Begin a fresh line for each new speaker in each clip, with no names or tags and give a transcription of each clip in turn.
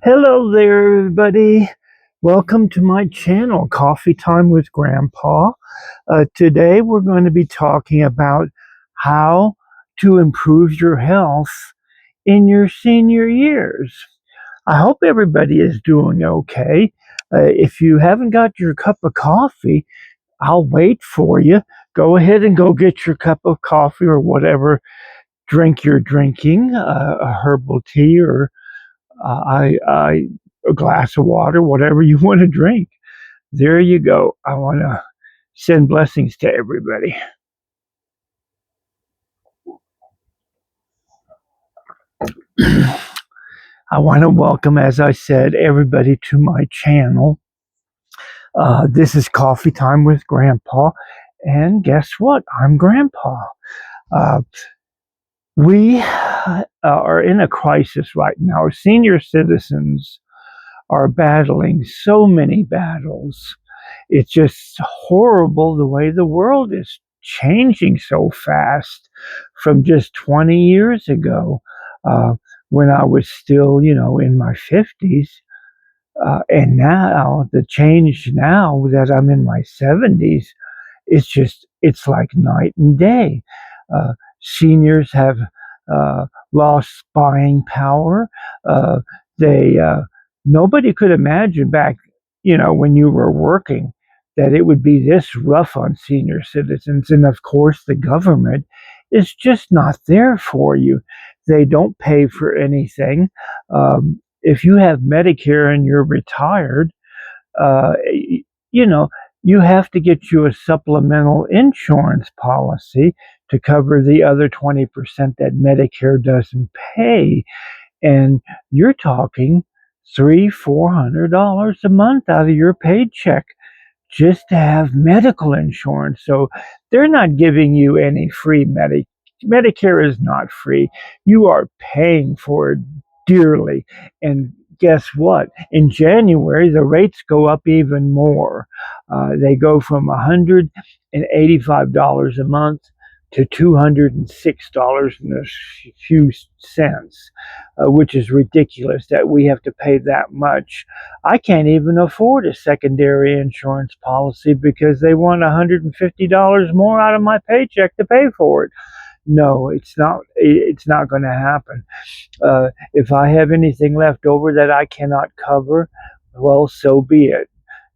Hello there, everybody. Welcome to my channel, Coffee Time with Grandpa. Today, we're going to be talking about how to improve your health in your senior years. I hope everybody is doing okay. If you haven't got your cup of coffee, I'll wait for you. Go ahead and go get your cup of coffee or whatever drink you're drinking, a herbal tea or I a glass of water, whatever you want to drink. There you go. I want to send blessings to everybody. I want to welcome, as I said, everybody to my channel. This is Coffee Time with Grandpa. And guess what? I'm Grandpa. Uh, we are in a crisis right now. Senior citizens are battling so many battles. It's just horrible the way the world is changing so fast from just 20 years ago, uh, when I was still, in my 50s. And now, the change now that I'm in my 70s, it's like night and day. Seniors have lost buying power. Uh, they Nobody could imagine back, when you were working, that it would be this rough on senior citizens. And of course, the government is just not there for you. They don't pay for anything. If you have Medicare and you're retired, uh, you know, you have to get you a supplemental insurance policy to cover the other 20% that Medicare doesn't pay. And you're talking $300-400 a month out of your paycheck just to have medical insurance. So they're not giving you any free Medicare is not free. You are paying for it dearly. And guess what? In January, the rates go up even more. They go from $185 a month to $206 and a few cents, which is ridiculous that we have to pay that much. I can't even afford a secondary insurance policy because they want $150 more out of my paycheck to pay for it. No, it's not. It's not going to happen. If I have anything left over that I cannot cover, well, so be it.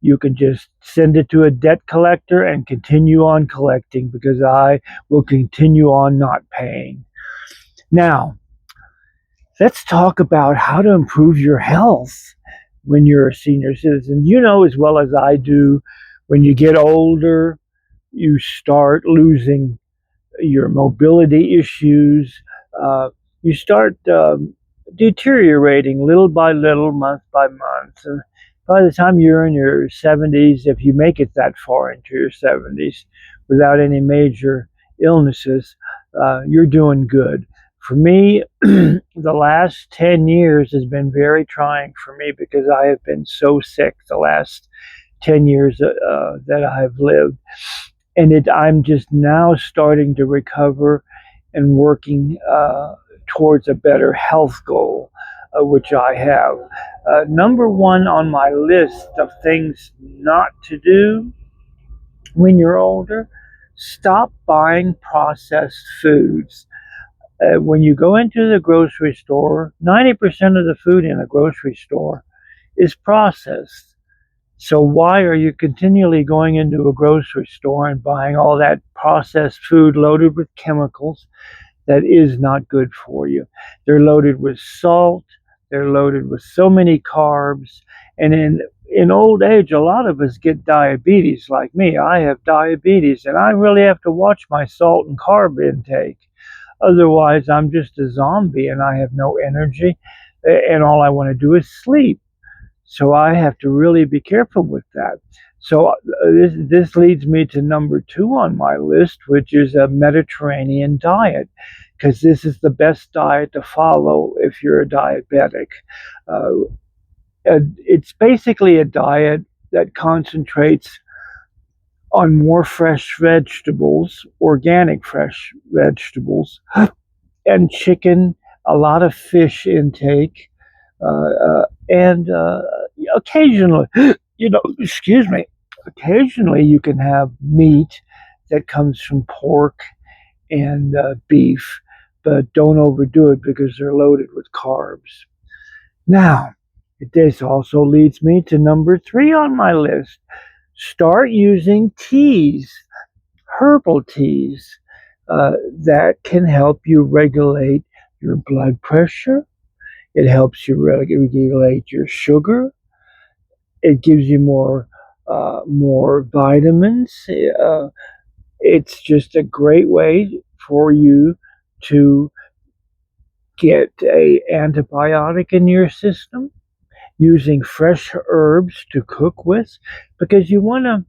You can just send it to a debt collector and continue on collecting because I will continue on not paying. Now, let's talk about how to improve your health when you're a senior citizen. You know as well as I do, when you get older, you start losing your mobility issues. You start deteriorating little by little, month by month. And by the time you're in your 70s, if you make it that far into your 70s without any major illnesses, you're doing good. For me, the last 10 years has been very trying for me because I have been so sick the last 10 years that I have lived. And I'm just now starting to recover and working towards a better health goal, which I have. Number one on my list of things not to do when you're older, stop buying processed foods. When you go into the grocery store, 90% of the food in a grocery store is processed. So why are you continually going into a grocery store and buying all that processed food loaded with chemicals that is not good for you? They're loaded with salt, they're loaded with so many carbs, and in old age, a lot of us get diabetes like me. I have diabetes, and I really have to watch my salt and carb intake. Otherwise, I'm just a zombie and I have no energy, and all I want to do is sleep. So I have to really be careful with that. So this leads me to number two on my list, which is a Mediterranean diet, because this is the best diet to follow if you're a diabetic. Uh, it's basically a diet that concentrates on more fresh vegetables, organic fresh vegetables, and chicken, a lot of fish intake, and occasionally, excuse me, occasionally you can have meat that comes from pork and beef, but don't overdo it because they're loaded with carbs. Now, this also leads me to number 3 on my list. Start using teas, herbal teas, that can help you regulate your blood pressure. It helps you regulate your sugar. It gives you more vitamins. It's just a great way for you to get a antibiotic in your system using fresh herbs to cook with, because you want to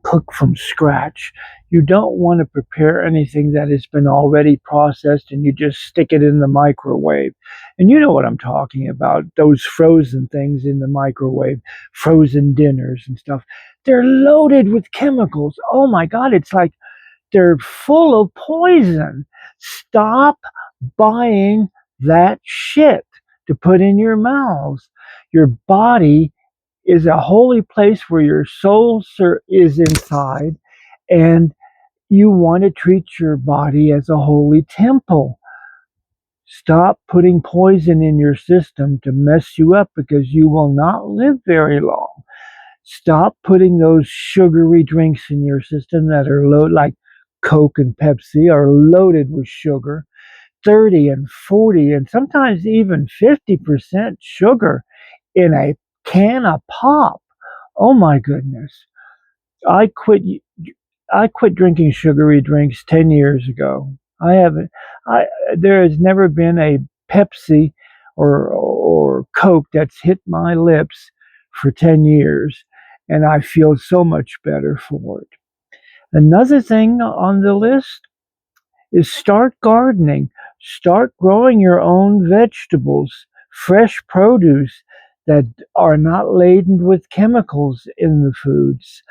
cook from scratch. You don't want to prepare anything that has been already processed and you just stick it in the microwave. And you know what I'm talking about, those frozen things in the microwave, frozen dinners and stuff. They're loaded with chemicals. Oh my God, it's like they're full of poison. Stop buying that shit to put in your mouths. Your body is a holy place where your soul is inside, and you want to treat your body as a holy temple. Stop putting poison in your system to mess you up because you will not live very long. Stop putting those sugary drinks in your system that are loaded, like Coke and Pepsi, are loaded with sugar, 30 and 40 and sometimes even 50% sugar in a can of pop. Oh my goodness. I quit I quit drinking sugary drinks 10 years ago. I haven't I There has never been a Pepsi or Coke that's hit my lips for 10 years, and I feel so much better for it. Another thing on the list is start gardening. Start growing your own vegetables, fresh produce that are not laden with chemicals in the foods.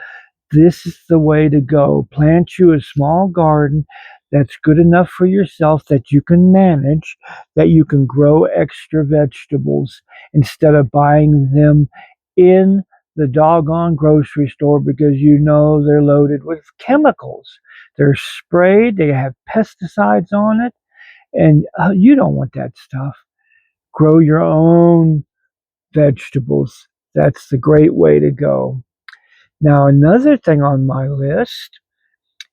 This is the way to go. Plant you a small garden that's good enough for yourself, that you can manage, that you can grow extra vegetables instead of buying them in the doggone grocery store because you know they're loaded with chemicals. They're sprayed, they have pesticides on it, and you don't want that stuff. Grow your own vegetables. That's the great way to go. Now, another thing on my list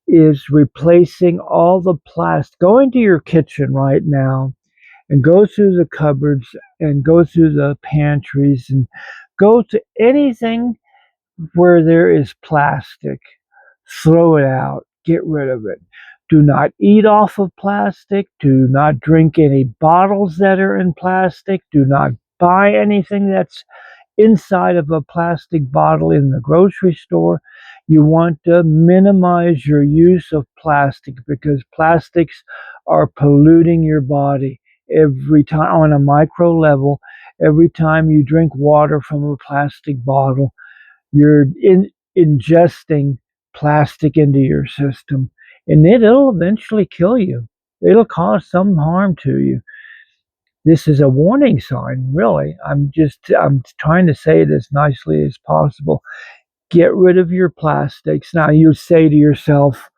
is replacing all the plastic. Go into your kitchen right now and go through the cupboards and go through the pantries and go to anything where there is plastic. Throw it out. Get rid of it. Do not eat off of plastic. Do not drink any bottles that are in plastic. Do not buy anything that's inside of a plastic bottle in the grocery store. You want to minimize your use of plastic because plastics are polluting your body every time on a micro level. Every time you drink water from a plastic bottle, you're ingesting plastic into your system, and it'll eventually kill you. It'll cause some harm to you. This is a warning sign, really. I'm trying to say it as nicely as possible. Get rid of your plastics. Now you say to yourself,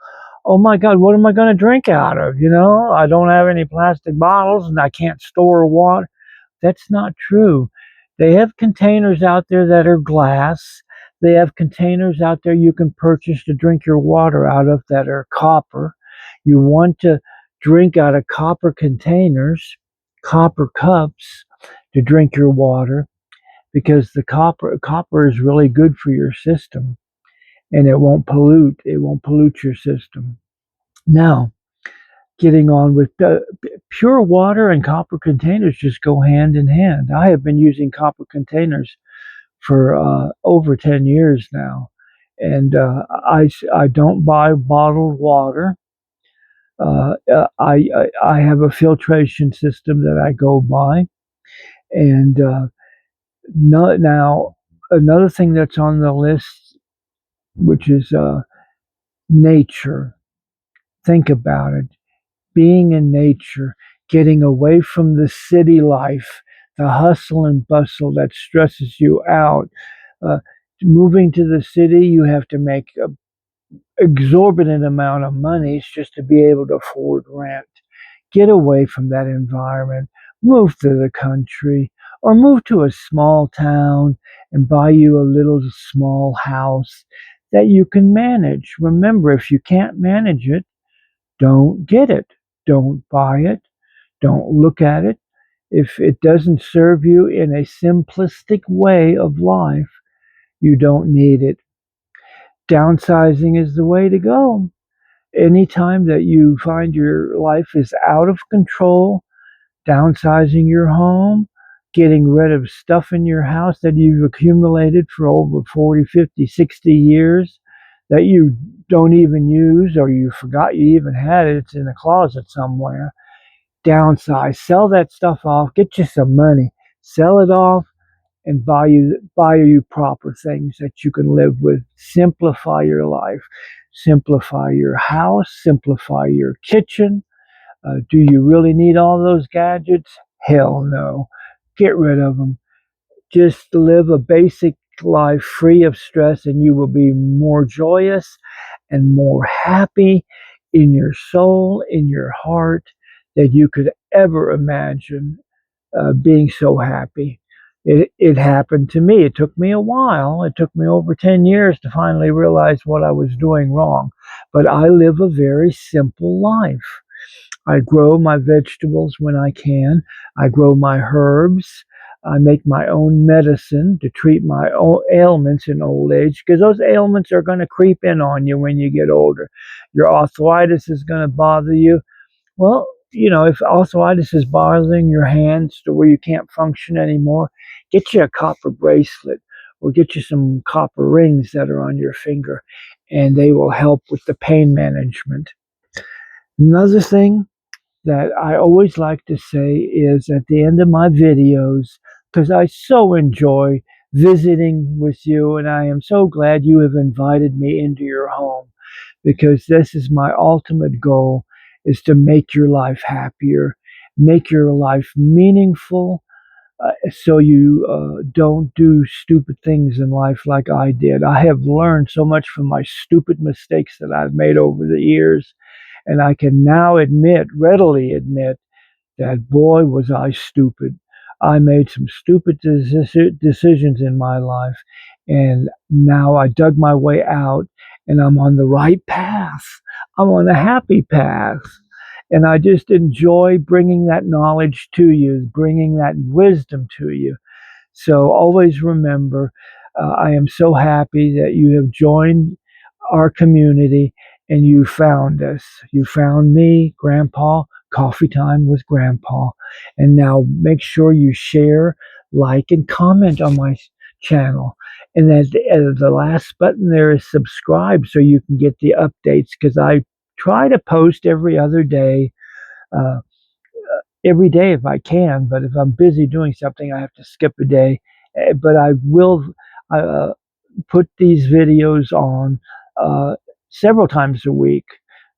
"Oh my God, what am I going to drink out of? I don't have any plastic bottles and I can't store water." That's not true. They have containers out there that are glass. They have containers out there you can purchase to drink your water out of that are copper. You want to drink out of copper containers, copper cups to drink your water because the copper is really good for your system, and it won't pollute your system. Now, getting on with pure water and copper containers just go hand in hand. I have been using copper containers for over 10 years now, and I don't buy bottled water. I have a filtration system that I go by, and now another thing that's on the list, which is nature. Think about it. Being in nature. getting away from the city life, the hustle and bustle that stresses you out. Uh, Moving to the city, you have to make an exorbitant amount of money just to be able to afford rent. Get away from that environment, move to the country, or move to a small town and buy you a little small house that you can manage. Remember, if you can't manage it, don't get it. Don't buy it. Don't look at it. If it doesn't serve you in a simplistic way of life, you don't need it. Downsizing is the way to go. Anytime that you find your life is out of control, downsizing your home, getting rid of stuff in your house that you've accumulated for over 40, 50, 60 years that you don't even use or you forgot you even had it, it's in a closet somewhere. Downsize, sell that stuff off, get you some money, sell it off, and buy you proper things that you can live with. Simplify your life, simplify your house, simplify your kitchen. Do you really need all those gadgets? Hell no. Get rid of them. Just live a basic life free of stress, and you will be more joyous and more happy in your soul, in your heart, than you could ever imagine being so happy. It happened to me. It took me a while. It took me over 10 years to finally realize what I was doing wrong. But I live a very simple life. I grow my vegetables when I can. I grow my herbs. I make my own medicine to treat my own ailments in old age because those ailments are going to creep in on you when you get older. Your arthritis is going to bother you. Well, if arthritis is bothering your hands to where you can't function anymore, get you a copper bracelet or get you some copper rings that are on your finger, and they will help with the pain management. Another thing that I always like to say is at the end of my videos, because I so enjoy visiting with you, and I am so glad you have invited me into your home because this is my ultimate goal is to make your life happier, make your life meaningful, so you don't do stupid things in life like I did. I have learned so much from my stupid mistakes that I've made over the years, and I can now readily admit, that boy was I stupid. I made some stupid decisions in my life, and now I dug my way out, and I'm on the right path. I'm on a happy path. And I just enjoy bringing that knowledge to you, bringing that wisdom to you. So always remember, I am so happy that you have joined our community and you found us. You found me, Grandpa, Coffee Time with Grandpa. And now make sure you share, like, and comment on my channel. And at the last button there is subscribe so you can get the updates because I try to post uh, every day if I can. But if I'm busy doing something, I have to skip a day. But I will uh, put these videos on uh, several times a week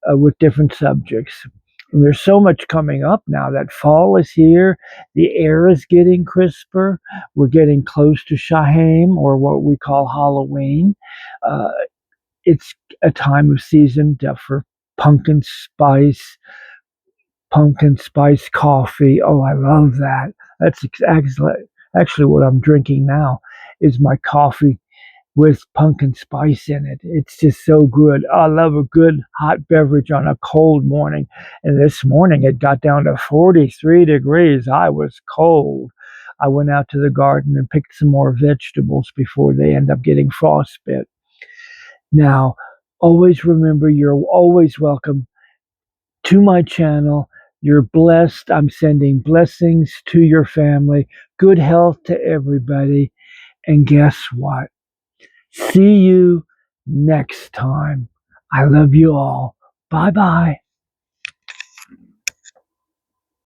with different subjects. And there's so much coming up now that fall is here. The air is getting crisper. We're getting close to Shahaim, or what we call Halloween. Uh, it's a time of season for pumpkin spice, pumpkin spice coffee. Oh, I love that. That's actually what I'm drinking now is my coffee with pumpkin spice in it. It's just so good. I love a good hot beverage on a cold morning. And this morning it got down to 43 degrees. I was cold. I went out to the garden and picked some more vegetables before they end up getting frostbite. Now, always remember you're always welcome to my channel. You're blessed. I'm sending blessings to your family, good health to everybody. And guess what? See you next time. I love you all. Bye bye.